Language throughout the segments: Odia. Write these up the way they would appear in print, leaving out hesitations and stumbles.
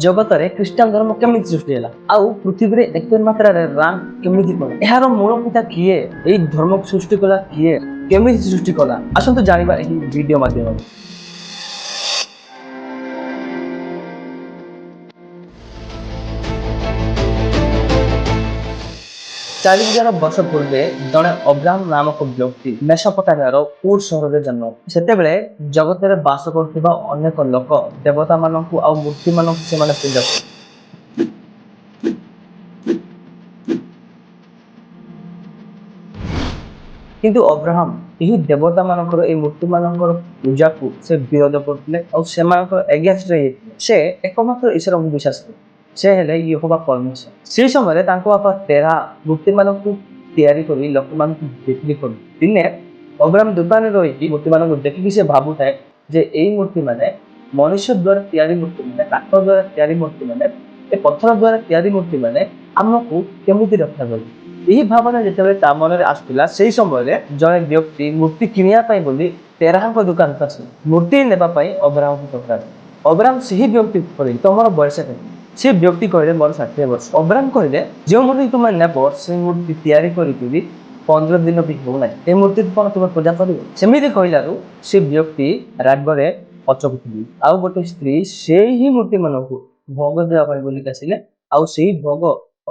ଜଗତରେ ଖ୍ରୀଷ୍ଟିଆନ ଧର୍ମ କେମିତି ସୃଷ୍ଟି ହେଲା ଆଉ ପୃଥିବୀରେ ଏତେ ମାତ୍ରାରେ ରାମ କେମିତି କଲା ଏହାର ମୂଳ ପିତା କିଏ ଏହି ଧର୍ମକୁ ସୃଷ୍ଟି କଲା କିଏ କେମିତି ସୃଷ୍ଟି କଲା ଆସନ୍ତୁ ଜାଣିବା ଏହି ଭିଡିଓ ମାଧ୍ୟମରେ। 4000 ବର୍ଷ ପୂର୍ବେ ଜଣେ ଅବ୍ରାହମ ନାମକ ବ୍ୟକ୍ତି ମେସୋପୋଟାମିଆର ଉର ସହରରେ ଜନ୍ମ। ସେତେବେଳେ ଜଗତରେ ବାସ କରୁଥିବା ଅନେକ ଲୋକ ଦେବତା ମାନଙ୍କୁ ଆଉ ମୂର୍ତ୍ତି ମାନଙ୍କୁ ସେମାନେ ପୂଜା କରନ୍ତି। କିନ୍ତୁ ଅବ୍ରାହମ ଏହି ଦେବତା ମାନଙ୍କର ଏହି ମୂର୍ତ୍ତି ମାନଙ୍କର ପୂଜାକୁ ସେ ବିରୋଧ କରୁଥିଲେ ଆଉ ସେମାନଙ୍କର ଏଗେନ୍ଷ୍ଟରେ ସେ ଏକମାତ୍ର ଈଶ୍ୱରଙ୍କୁ ବିଶ୍ୱାସ କଲେ। ସେ ହେଲେ ୟେହୋବା ପରମେଶ୍ୱର। ସେହି ସମୟରେ ତାଙ୍କ ବାପା ତେରା ମୂର୍ତ୍ତି ମାନଙ୍କୁ ତିଆରି କରି ଲୋକମାନଙ୍କୁ ବିକ୍ରି କରୁ। ଦିନେ ଅବ୍ରାହମ ଦୋକାନରେ ରହିକି ମୂର୍ତ୍ତି ମାନଙ୍କୁ ଦେଖିକି ସେ ଭାବୁଥାଏ ଯେ ଏଇ ମୂର୍ତ୍ତି ମାନେ ମନୁଷ୍ୟ ଦ୍ୱାରା ତିଆରି ମୂର୍ତ୍ତି ମାନେ କାଠ ଦ୍ୱାରା ତିଆରି ମୂର୍ତ୍ତି ମାନେ ଏ ପଥର ଦ୍ୱାରା ତିଆରି ମୂର୍ତ୍ତି ମାନେ ଆମକୁ କେମିତି ରକ୍ଷା କରିବେ। ଏହି ଭାବନା ଯେତେବେଳେ ତା ମନରେ ଆସୁଥିଲା ସେହି ସମୟରେ ଜଣେ ବ୍ୟକ୍ତି ମୂର୍ତ୍ତି କିଣିବା ପାଇଁ ବୋଲି ତେରାଙ୍କ ଦୋକାନକୁ ଆସିଲେ। ମୂର୍ତ୍ତି ନେବା ପାଇଁ ଅବ୍ରାହମକୁ ପଚାରିଲେ। ଅବ୍ରାହମ ସେହି ବ୍ୟକ୍ତି କହିଲେ ତମର ବୟସ କେତେ? ସେ ବ୍ୟକ୍ତି କହିଲେ ମୋର 60 ବର୍ଷ। ଅବ୍ରାହମ କହିଲେ ଯେଉଁ ମୂର୍ତ୍ତି ତୁମେ ନେବ ସେ ମୂର୍ତ୍ତି ତିଆରି କରିକିରି 15 ଦିନ ବି ହେଉନାହିଁ ଏ ମୂର୍ତ୍ତି କ'ଣ ତୁମେ ପୂଜା କରିବ? ସେମିତି କହିଲାରୁ ସେ ବ୍ୟକ୍ତି ରାଗରେ ପଛକୁ ଥିଲି। ଆଉ ଗୋଟେ ସ୍ତ୍ରୀ ସେହି ମୂର୍ତ୍ତି ମାନଙ୍କୁ ଭୋଗ ଦେବା ପାଇଁ ବୋଲିକି ଆସିଲେ ଆଉ ସେହି ଭୋଗ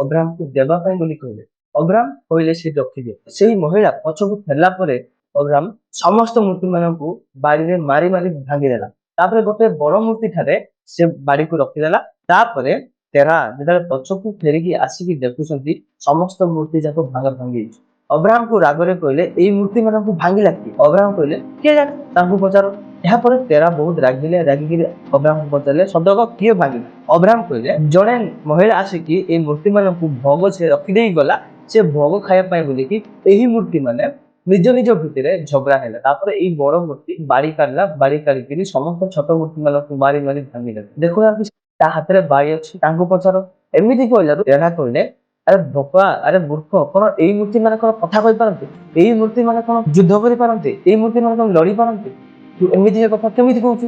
ଅବ୍ରାହମକୁ ଦେବା ପାଇଁ ବୋଲି କହିଲେ। ଅବ୍ରାହମ କହିଲେ ସେ ରଖିଦିଅ। ସେହି ମହିଳା ପଛକୁ ଫେରିଲା ପରେ ଅବ୍ରାହମ ସମସ୍ତ ମୂର୍ତ୍ତି ମାନଙ୍କୁ ବାଡ଼ିରେ ମାରି ମାରି ଭାଙ୍ଗିଦେଲା। ତାପରେ ଗୋଟେ ବଡ ମୂର୍ତ୍ତି ଠାରେ ସେ ବାଡ଼ିକୁ ରଖିଦେଲା। ତାପରେ ତେରା ଯେତେବେଳେ ପଛକୁ ଫେରିକି ଆସିକି ଦେଖୁଛନ୍ତି ସମସ୍ତ ମୂର୍ତ୍ତି ଯାକ ଭାଙ୍ଗା ଭାଙ୍ଗି ଯାଇଛି। ଅବ୍ରାହମକୁ ରାଗରେ କହିଲେ ଏଇ ମୂର୍ତ୍ତି ମାନଙ୍କୁ ଭାଙ୍ଗିଲା କିଏ? ଅବ୍ରାହମ କହିଲେ କିଏ ଜାଣେ ତାଙ୍କୁ ପଚାର। ଏହାପରେ ତେରା ବହୁତ ରାଗିଲେ। ରାଗିକିରି ଅବ୍ରାହମକୁ ପଚାରିଲେ ସଦକ କିଏ ଭାଙ୍ଗିଲା? ଅବ୍ରାହମ କହିଲେ ଜଣେ ମହିଳା ଆସିକି ଏଇ ମୂର୍ତ୍ତି ମାନଙ୍କୁ ଭୋଗ ସେ ରଖିଦେଇ ଗଲା। ସେ ଭୋଗ ଖାଇବା ପାଇଁ ବୋଲିକି ଏହି ମୂର୍ତ୍ତି ମାନେ ନିଜ ନିଜ ଭିତରେ ଝଗଡା ହେଲା। ତାପରେ ଏଇ ବଡ ମୂର୍ତ୍ତି ବାଡ଼ି କାଢିଲା। ବାଡ଼ି କାଢିକିରି ସମସ୍ତ ଛୋଟ ମୂର୍ତ୍ତି ମାନଙ୍କୁ ମାରି ମାରି ଭାଙ୍ଗିଦେଲା। ଦେଖୁନାହାନ୍ତି ତା ହାତରେ ବାଡ଼ି ଅଛି ତାଙ୍କୁ ପଚାର। ଏମିତି କହିଲାରୁ ତେରା କହିଲେ ଆରେ ଭୋପା ଆରେ ମୂର୍ଖ କଣ ଏଇ ମୂର୍ତ୍ତି ମାନେ କଣ କଥା କହିପାରନ୍ତି? ଏଇ ମୂର୍ତ୍ତି ମାନେ କଣ ଯୁଦ୍ଧ କରିପାରନ୍ତି? ଏଇ ମୂର୍ତ୍ତି ମାନେ କଣ ଲଢି ପାରନ୍ତି? ତୁ ଏମିତି କଥା କେମିତି କହୁଛୁ?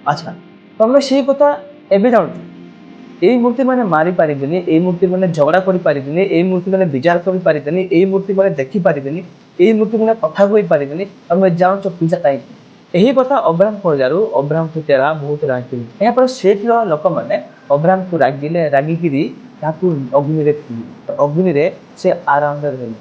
ଆଚ୍ଛା ତମେ ସେଇ କଥା ଏବେ ଜାଣୁଛ? এই মূর্তি মানে মারি পারিবেনি, এই মূর্তি মানে ঝগড়া করে পারিবেনি, এই মূর্তি মানে বিচার করে পারিবেনি, এই মূর্তি মানে দেখি পারিবেনি, এই মূর্তি মানে কথা কই পারিবেনি, তুমি জাଣୁଛ ପିଜା କାହିଁକି? ଏହି କଥା ଅବ୍ରାହମ କହିଲାରୁ ଅବ୍ରାହମକୁ ତେରା ବହୁତ ରାଗିଲେ। ଏହାପରେ ସେଇଠିର ଲୋକମାନେ ଅବ୍ରାହମକୁ ରାଗିକିରି ତାକୁ ଅଗ୍ନିରେ ଥିଲେ। ଅଗ୍ନିରେ ସେ ଆରାମରେ ରହିଲେ।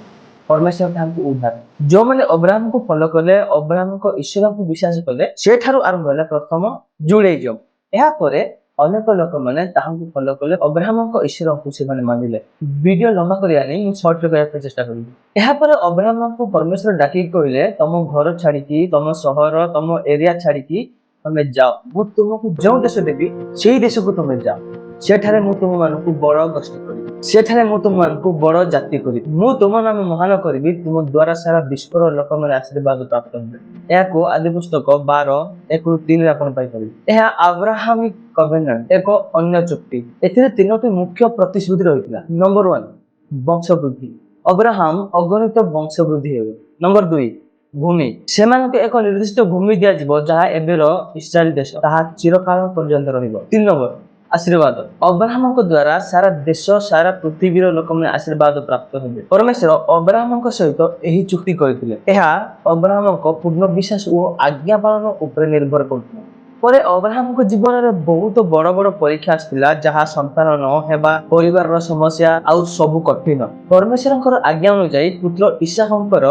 ପରମେଶ୍ୱର ତାଙ୍କୁ ଉଦ୍ଧାର। ଯେଉଁମାନେ ଅବ୍ରାହମକୁ ଫଲୋ କଲେ ଅବ୍ରାହମଙ୍କ ଈଶ୍ୱରଙ୍କୁ ବିଶ୍ୱାସ କଲେ ସେଠାରୁ ଆରମ୍ଭ ହେଲା ପ୍ରଥମ ଜୁଡାଇଜମ। ଏହାପରେ ଅନେକ ଲୋକମାନେ ତାହାଙ୍କୁ ଫଲୋ କଲେ ଅବ୍ରାହମଙ୍କ ଈଶ୍ୱରଙ୍କୁ ସେମାନେ ମାନିଲେ। ଭିଡିଓ ଲମ୍ବା କରିବା ନେଇ ମୁଁ ସର୍ଟରେ କରିବା ପାଇଁ ଚେଷ୍ଟା କରିବି। ଏହାପରେ ଅବ୍ରାହମଙ୍କୁ ପରମେଶ୍ୱର ଡାକିକି କହିଲେ ତମ ଘର ଛାଡିକି ତମ ସହର ତମ ଏରିଆ ଛାଡିକି ତମେ ଯାଅ। ମୁଁ ତୁମକୁ ଯେଉଁ ଦେଶ ଦେବି ସେଇ ଦେଶକୁ ତମେ ଯାଅ। ସେଠାରେ ମୁଁ ତୁମମାନଙ୍କୁ ବଡ ଗୋଷ୍ଠୀ କରିବି। ସେଠାରେ ମୁଁ ତୁମମାନଙ୍କୁ ବଡ ଜାତି କରିବି। ମୁଁ ତୁମ ନାମ ମହାନ କରିବି। ତୁମ ଦ୍ୱାରା ସାରା ବିଶ୍ୱର ଲୋକମାନେ ଆଶୀର୍ବାଦ ପ୍ରାପ୍ତ ହେବେ। ଏହାକୁ ଆଦି ପୁସ୍ତକ 12:1-3 ଆପଣ ପାଇପାରିବେ। ଏହା ଆବ୍ରାହାମିକ କଭେନାଣ୍ଟ ଏକ ଅନ୍ୟ ଚୁକ୍ତି। ଏଥିରେ 3ଟି ମୁଖ୍ୟ ପ୍ରତିଶ୍ରୁତି ରହିଥିଲା। ନମ୍ବର 1 ବଂଶ ବୃଦ୍ଧି। ଅବ୍ରାହମ ଅଗଣିତ ବଂଶ ବୃଦ୍ଧି ହେବେ। ନମ୍ବର 2 ଭୂମି। ସେମାନଙ୍କୁ ଏକ ନିର୍ଦ୍ଦିଷ୍ଟ ଭୂମି ଦିଆଯିବ ଯାହା ଏବେର ଇସ୍ରାଏଲ ଦେଶ। ତାହା ଚିରକାଳ ପର୍ଯ୍ୟନ୍ତ ରହିବ। 3 ନମ୍ବର ଆଶୀର୍ବାଦ। ଅବ୍ରାହମଙ୍କ ଦ୍ୱାରା ସାରା ଦେଶ ସାରା ପୃଥିବୀର ଲୋକମାନେ ଆଶୀର୍ବାଦ ପ୍ରାପ୍ତ ହେବେ। ପରମେଶ୍ୱର ଅବ୍ରାହମଙ୍କ ସହିତ ଏହି ଚୁକ୍ତି କରିଥିଲେ। ଏହା ଅବ୍ରାହମଙ୍କ ପୂର୍ଣ୍ଣ ବିଶ୍ୱାସ ଓ ଆଜ୍ଞା ପାଳନ ଉପରେ ନିର୍ଭର କରୁଥିଲା। ପରେ ଅବ୍ରାହମଙ୍କ ଜୀବନରେ ବହୁତ ବଡ ବଡ ପରୀକ୍ଷା ଆସିଥିଲା ଯାହା ସନ୍ତାନ ନ ହେବା ପରିବାରର ସମସ୍ୟା ଆଉ ସବୁ କଠିନ। ପରମେଶ୍ୱରଙ୍କର ଆଜ୍ଞା ଅନୁଯାୟୀ ପୁତ୍ର ଇସାକଙ୍କର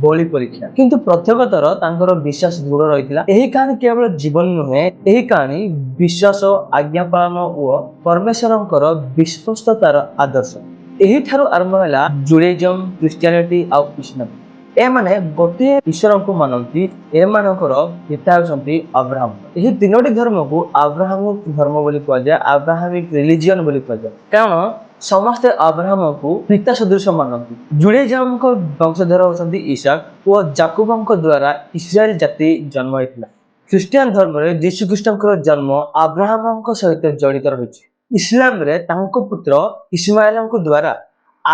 ବଳି ପରୀକ୍ଷା କିନ୍ତୁ ପ୍ରତ୍ୟେକ ଥର ତାଙ୍କର ବିଶ୍ୱାସ ଦୃଢ ରହିଥିଲା। ଏହି କାହାଣୀ କେବଳ ଜୀବନ ନୁହେଁ ଏହି କାହାଣୀ ବିଶ୍ୱାସ ଆଜ୍ଞା ପାଳନ ଓ ପରମେଶ୍ୱରଙ୍କର ବିଶ୍ୱସ୍ତତାର ଆଦର୍ଶ। ଏହିଠାରୁ ଆରମ୍ଭ ହେଲା ଜୁଡାଇଜମ ଖ୍ରୀଷ୍ଟିଆନିଟି ଆଉ ଇସଲାମ। ଏମାନେ ଗୋଟିଏ ଈଶ୍ୱରଙ୍କୁ ମାନନ୍ତି। ଏମାନଙ୍କର ପିତା ହେଉଛନ୍ତି ଅବ୍ରାହମ। ଏହି 3ଟି ଧର୍ମକୁ ଆବ୍ରାହାମିକ ଧର୍ମ ବୋଲି କୁହାଯାଏ। ଆବ୍ରାହାମିକ ରିଲିଜିଅନ ବୋଲି କୁହାଯାଏ କାରଣ ସମସ୍ତେ ଅବ୍ରାହମକୁ ପିତା ସଦୃଶ ମାନନ୍ତି। ଜୁଡାଇଜମଙ୍କ ବଂଶଧର ହେଉଛନ୍ତି ଇସାକ ଓ ଜାକୁବଙ୍କ ଦ୍ୱାରା ଇସ୍ରାଏଲ ଜାତି ଜନ୍ମ ହୋଇଥିଲା। ଖ୍ରୀଷ୍ଟିଆନ ଧର୍ମରେ ଯୀଶୁଖ୍ରୀଷ୍ଟଙ୍କର ଜନ୍ମ ଆବ୍ରାହମଙ୍କ ସହିତ ଜଡ଼ିତ ରହିଛି। ଇସଲାମରେ ତାଙ୍କ ପୁତ୍ର ଇସମାଏଲଙ୍କ ଦ୍ୱାରା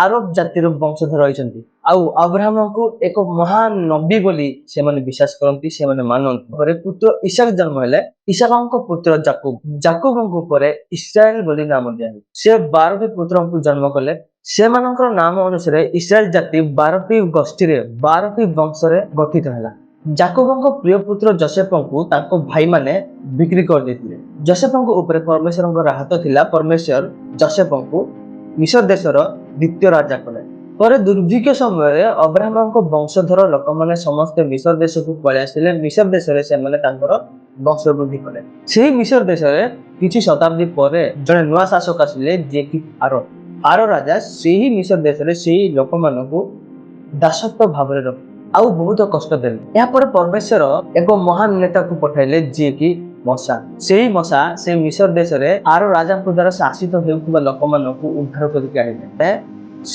ଆରବ ଜାତିର ବଂଶଧର ରହିଛନ୍ତି। ଆଉ ଅବ୍ରାହ୍ମକୁ ଏକ ମହାନ ନବୀ ବୋଲି ସେମାନେ ବିଶ୍ୱାସ କରନ୍ତି, ସେମାନେ ମାନନ୍ତି। ପରେ ପୁତ୍ର ଇସାକ ଜନ୍ମ ହେଲେ। ଇସାକଙ୍କ ପୁତ୍ର ଜାକୁବ, ଜାକୁବଙ୍କ ପରେ ଇସ୍ରାଏଲ ବୋଲି ନାମ ଦିଆହେଲା। ସେ 12ଟି ପୁତ୍ରଙ୍କୁ ଜନ୍ମ କଲେ। ସେମାନଙ୍କର ନାମ ଅନୁସାରେ ଇସ୍ରାଏଲ ଜାତି 12ଟି ଗୋଷ୍ଠୀରେ 12ଟି ବଂଶରେ ଗଠିତ ହେଲା। ଜାକୁବଙ୍କ ପ୍ରିୟ ପୁତ୍ର ଯୋସେଫଙ୍କୁ ତାଙ୍କ ଭାଇମାନେ ବିକ୍ରି କରିଦେଇଥିଲେ। ଯୋସେଫଙ୍କ ଉପରେ ପରମେଶ୍ୱରଙ୍କର ହାତ ଥିଲା। ପରମେଶ୍ୱର ଯୋସେଫଙ୍କୁ ମିଶର ଦେଶର ଦ୍ୱିତୀୟ ରାଜା କଲେ। ପରେ ଦୁର୍ଭିକ୍ଷ ସମୟରେ ଅବ୍ରାହ୍ମଙ୍କ ବଂଶଧର ଲୋକମାନେ ସମସ୍ତେ ମିଶର ଦେଶକୁ ପଳେଇ ଆସିଲେ। ମିଶର ଦେଶରେ ସେମାନେ ତାଙ୍କର ବଂଶ ବୃଦ୍ଧି କଲେ। ସେହି ମିଶର ଦେଶରେ କିଛି ଶତାବ୍ଦୀ ପରେ ଜଣେ ନୂଆ ଶାସକ ଆସିଲେ, ଯିଏକି ଆର ରାଜା ସେହି ମିଶର ଦେଶରେ ସେହି ଲୋକମାନଙ୍କୁ ଦାସତ୍ୱ ଭାବରେ ରଖିଲେ ଆଉ ବହୁତ କଷ୍ଟ ଦେଲେ। ଏହାପରେ ପରମେଶ୍ୱର ଏକ ମହାନ ନେତାକୁ ପଠାଇଲେ, ଯିଏକି ମଶା। ସେହି ମଶା ସେ ମିଶର ଦେଶରେ ଆର ରାଜାଙ୍କ ଦ୍ୱାରା ଶାସିତ ହେଉଥିବା ଲୋକମାନଙ୍କୁ ଉଦ୍ଧାର କରିକି ଆଣିଲେ।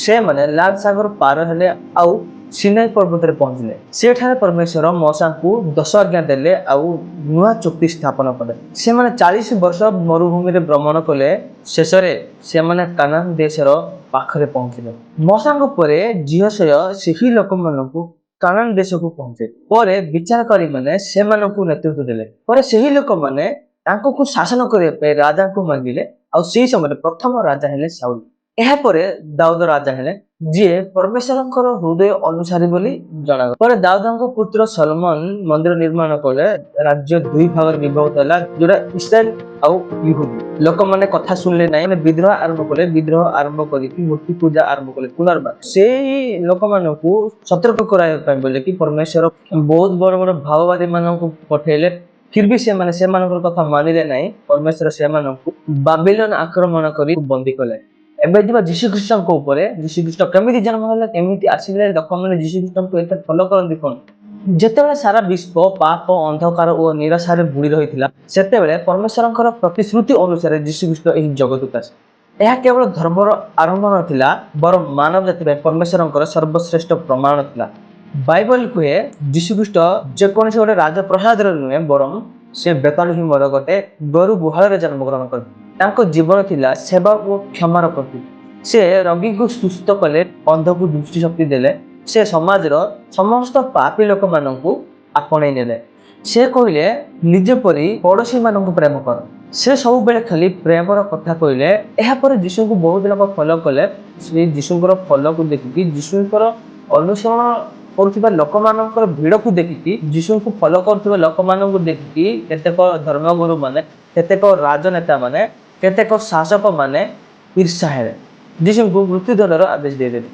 ସେମାନେ ଲାଲ ସାଗର ପାର ହେଲେ ଆଉ ସିନାଇ ପର୍ବତରେ ପହଞ୍ଚିଲେ। ସେଠାରେ ପରମେଶ୍ୱର ମଶାଙ୍କୁ 10 ଆଜ୍ଞା ଦେଲେ ଆଉ ନୂଆ ଚୁକ୍ତି ସ୍ଥାପନ କଲେ। ସେମାନେ 40 ବର୍ଷ ମରୁଭୂମିରେ ଭ୍ରମଣ କଲେ। ଶେଷରେ ସେମାନେ କାନାନ ଦେଶର ପାଖରେ ପହଞ୍ଚିଲେ। ମଶାଙ୍କ ପରେ ଝିଅସୟ ସେହି ଲୋକମାନଙ୍କୁ କାନାନ ଦେଶକୁ ପହଞ୍ଚିଲେ। ପରେ ବିଚାରକାରୀମାନେ ସେମାନଙ୍କୁ ନେତୃତ୍ୱ ଦେଲେ। ପରେ ସେହି ଲୋକମାନେ ତାଙ୍କୁ ଶାସନ କରିବା ପାଇଁ ରାଜାଙ୍କୁ ମାଗିଲେ ଆଉ ସେହି ସମୟରେ ପ୍ରଥମ ରାଜା ହେଲେ ସାଉଲ। ଏହାପରେ ଦାଉଦ ରାଜା ହେଲେ, ଯିଏ ପରମେଶ୍ୱରଙ୍କର ହୃଦୟ ଅନୁସାରୀ ବୋଲି ଜଣାଗଲା। ପରେ ଦାଉଦଙ୍କ ପୁତ୍ର ସଲମନ ମନ୍ଦିର ନିର୍ମାଣ କଲେ। ରାଜ୍ୟ 2 ଭାଗରେ ବିଭକ୍ତ ହେଲା, ଯୋଉଟା ଇସ୍ରାଏଲ ଆଉ ଇହୁଦୀ। ଲୋକମାନେ କଥା ଶୁଣିଲେ ନାହିଁ, ବିଦ୍ରୋହ ଆରମ୍ଭ କଲେ। ବିଦ୍ରୋହ ଆରମ୍ଭ କରିକି ମୂର୍ତ୍ତି ପୂଜା ଆରମ୍ଭ କଲେ ପୁନର୍ବାର। ସେଇ ଲୋକମାନଙ୍କୁ ସତର୍କ କରାଇବା ପାଇଁ ବୋଲିକି ପରମେଶ୍ୱର ବହୁତ ବଡ ବଡ ଭାଓବାଦୀ ମାନଙ୍କୁ ପଠେଇଲେ। ଫିର୍ ବି ସେମାନଙ୍କର କଥା ମାନିଲେ ନାହିଁ। ପରମେଶ୍ୱର ସେମାନଙ୍କୁ ବାବିଲୋନ ଆକ୍ରମଣ କରି ବନ୍ଦୀ କଲେ। ଏବେ ଯିବା ଯୀଶୁଖ୍ରୀଷ୍ଟଙ୍କ ଉପରେ। ଯୀଶୁଖ୍ରୀଷ୍ଟ କେମିତି ଜନ୍ମ ହେଲେ, କେମିତି ଆସିଲେ, ଲୋକମାନେ ଯୀଶୁଖ୍ରୀଷ୍ଟଙ୍କୁ ଏତେ ଫଲୋ କରନ୍ତି କଣ? ଯେତେବେଳେ ସାରା ବିଶ୍ୱ ପାପ, ଅନ୍ଧକାର ଓ ନିରାଶାରେ ବୁଡ଼ି ରହିଥିଲା, ସେତେବେଳେ ପରମେଶ୍ୱରଙ୍କର ପ୍ରତିଶ୍ରୁତି ଅନୁସାରେ ଯୀଶୁଖ୍ରୀଷ୍ଟ ଏହି ଜଗତକୁ ଆସିଲେ। ଏହା କେବଳ ଧର୍ମର ଆରମ୍ଭ ନଥିଲା, ବରଂ ମାନବ ଜାତି ପାଇଁ ପରମେଶ୍ୱରଙ୍କର ସର୍ବଶ୍ରେଷ୍ଠ ପ୍ରମାଣ ଥିଲା। ବାଇବଲ କୁହେ ଯୀଶୁଖ୍ରୀଷ୍ଟ ଯେକୌଣସି ଗୋଟେ ରାଜପ୍ରସାଦରେ ନୁହେଁ, ବରଂ ସେ ବେତଲହେମର ଗୋଟେ ଗୋରୁ ଗୁହାଳରେ ଜନ୍ମଗ୍ରହଣ କଲେ। ତାଙ୍କ ଜୀବନ ଥିଲା ସେବା ଓ କ୍ଷମାର ପ୍ରତୀକ। ସେ ରୋଗୀଙ୍କୁ ସୁସ୍ଥ କଲେ, ଅନ୍ଧକୁ ଦୃଷ୍ଟି ଶକ୍ତି ଦେଲେ। ସେ ସମାଜର ସମସ୍ତ ପାପୀ ଲୋକମାନଙ୍କୁ ଆପଣେଇ ନେଲେ। ସେ କହିଲେ, ନିଜ ପରି ପଡ଼ୋଶୀମାନଙ୍କୁ ପ୍ରେମ କର। ସେ ସବୁବେଳେ ଖାଲି ପ୍ରେମର କଥା କହିଲେ। ଏହାପରେ ଯୀଶୁଙ୍କୁ ବହୁତ ଲୋକ ଫଲୋ କଲେ। ସେ ଯୀଶୁଙ୍କର ଫଲୋକୁ ଦେଖିକି, ଯୀଶୁଙ୍କର ଅନୁସରଣ କରୁଥିବା ଲୋକମାନଙ୍କର ଭିଡ଼କୁ ଦେଖିକି, ଯୀଶୁଙ୍କୁ ଫଲୋ କରୁଥିବା ଲୋକମାନଙ୍କୁ ଦେଖିକି କେତେକ ଧର୍ମଗୁରୁ ମାନେ, କେତେକ ରାଜନେତା ମାନେ, କେତେକ ଶାସକ ମାନେ ଈର୍ଷା ହେଲେ। ଯୀଶୁଙ୍କୁ ମୃତ୍ୟୁଦଣ୍ଡର ଆଦେଶ ଦେଇଦେଲେ।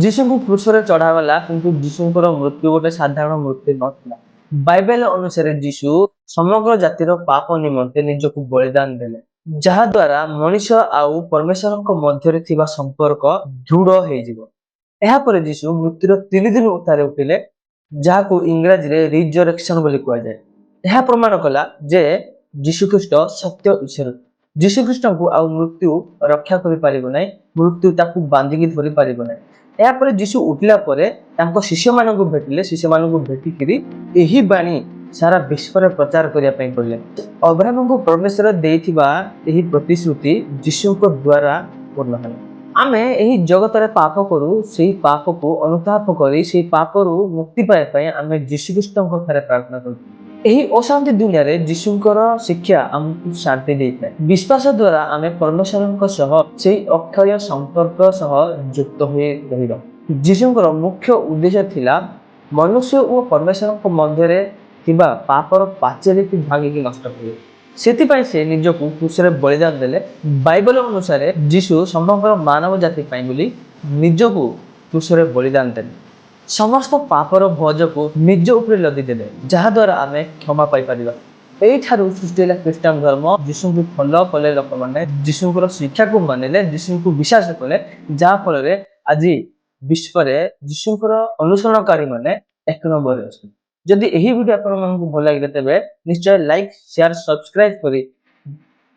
ଯୀଶୁଙ୍କୁ କ୍ରୁଶରେ ଚଢ଼ାଗଲା, କିନ୍ତୁ ଯୀଶୁଙ୍କର ମୃତ୍ୟୁ ଗୋଟେ ସାଧାରଣ ମୃତ୍ୟୁ ନଥିଲା। ବାଇବେଲ ଅନୁସାରେ ଯୀଶୁ ସମଗ୍ର ଜାତିର ପାପ ନିମନ୍ତେ ନିଜକୁ ବଳିଦାନ ଦେଲେ, ଯାହା ଦ୍ୱାରା ମଣିଷ ଆଉ ପରମେଶ୍ୱରଙ୍କ ମଧ୍ୟରେ ଥିବା ସମ୍ପର୍କ ଦୃଢ଼ ହେଇଯିବ। ଏହାପରେ ଯୀଶୁ ମୃତ୍ୟୁର 3 ଦିନ ଉତ୍ତାରେ ଉଠିଲେ, ଯାହାକୁ ଇଂରାଜୀରେ ରିଜରେକ୍ସନ ବୋଲି କୁହାଯାଏ। ଏହା ପ୍ରମାଣ କଲା ଯେ ଯୀଶୁଖ୍ରୀଷ୍ଟ ସତ୍ୟ ଈଶ୍ୱର। ଯୀଶୁଖ୍ରୀଷ୍ଟଙ୍କୁ ଆଉ ମୃତ୍ୟୁ ରକ୍ଷା କରିପାରିବ ନାହିଁ, ମୃତ୍ୟୁ ତାକୁ ବାନ୍ଧିକି ଧରି ପାରିବ ନାହିଁ। ଏହାପରେ ଯୀଶୁ ଉଠିଲା ପରେ ତାଙ୍କ ଶିଷ୍ୟମାନଙ୍କୁ ଭେଟିଲେ। ଶିଷ୍ୟମାନଙ୍କୁ ଭେଟିକିରି ଏହି ବାଣୀ ସାରା ବିଶ୍ୱରେ ପ୍ରଚାର କରିବା ପାଇଁ କହିଲେ। ଅବ୍ରାହ୍ମଙ୍କୁ ପରମେଶ୍ୱର ଦେଇଥିବା ଏହି ପ୍ରତିଶ୍ରୁତି ଯୀଶୁଙ୍କ ଦ୍ୱାରା ପୂର୍ଣ୍ଣ ହେଲା। ଆମେ ଏହି ଜଗତରେ ପାପ କରୁ, ସେହି ପାପକୁ ଅନୁତାପ କରି ସେହି ପାପରୁ ମୁକ୍ତି ପାଇବା ପାଇଁ ଆମେ ଯୀଶୁଖ୍ରୀଷ୍ଟଙ୍କ ଠାରେ ପ୍ରାର୍ଥନା କରୁ। ଏହି ଅଶାନ୍ତି ଦୁନିଆରେ ଯୀଶୁଙ୍କର ଶିକ୍ଷା ଆମକୁ ଶାନ୍ତି ଦେଇଥାଏ। ବିଶ୍ୱାସ ଦ୍ୱାରା ଆମେ ପରମେଶ୍ୱରଙ୍କ ସହ ସେହି ଅକ୍ଷୟ ସମ୍ପର୍କ ସହ ଯୁକ୍ତ ହୋଇ ରହିବା। ଯୀଶୁଙ୍କର ମୁଖ୍ୟ ଉଦ୍ଦେଶ୍ୟ ଥିଲା ମନୁଷ୍ୟ ଓ ପରମେଶ୍ୱରଙ୍କ ମଧ୍ୟରେ ଥିବା ପାପର ପାଚେରୀକୁ ଭାଙ୍ଗିକି ନଷ୍ଟ କରିବା। ସେଥିପାଇଁ ସେ ନିଜକୁ କ୍ରୁଶରେ ବଳିଦାନ ଦେଲେ। ବାଇବଲ ଅନୁସାରେ ଯୀଶୁ ସମଗ୍ର ମାନବ ଜାତି ପାଇଁ ବୋଲି ନିଜକୁ କ୍ରୁଶରେ ବଳିଦାନ ଦେଲେ। ସମସ୍ତ ପାପର ବୋଝକୁ ନିଜ ଉପରେ ଲଦିଦେଲେ, ଯାହାଦ୍ୱାରା ଆମେ କ୍ଷମା ପାଇପାରିବା। ଏଇଠାରୁ ସୃଷ୍ଟି ହେଲା ଖ୍ରୀଷ୍ଟିଆନ ଧର୍ମ। ଯୀଶୁଙ୍କୁ ଫଲୋ କଲେ ଲୋକମାନେ, ଯୀଶୁଙ୍କର ଶିକ୍ଷାକୁ ମାନିଲେ, ଯୀଶୁଙ୍କୁ ବିଶ୍ୱାସ କଲେ, ଯାହା ଫଳରେ ଆଜି ବିଶ୍ୱରେ ଯୀଶୁଙ୍କର ଅନୁସରଣକାରୀ ମାନେ 1 ନମ୍ବରରେ ଅଛନ୍ତି। ଯଦି ଏହି ଭିଡ଼ିଓ ଆପଣମାନଙ୍କୁ ଭଲ ଲାଗିଲା, ତେବେ ନିଶ୍ଚୟ ଲାଇକ୍, ସେୟାର, ସବସ୍କ୍ରାଇବ କରି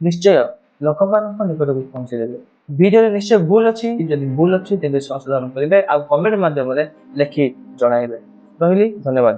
ନିଶ୍ଚୟ ଲୋକମାନଙ୍କ ନିକଟକୁ ପହଞ୍ଚେଇଦେବେ। ଭିଡ଼ିଓରେ ନିଶ୍ଚୟ ଭୁଲ ଅଛି, ଯଦି ଭୁଲ ଅଛି ତେବେ ସଂଶୋଧନ କରିବେ ଆଉ କମେଣ୍ଟ ମାଧ୍ୟମରେ ଲେଖି ଜଣାଇବେ। ରହିଲି, ଧନ୍ୟବାଦ।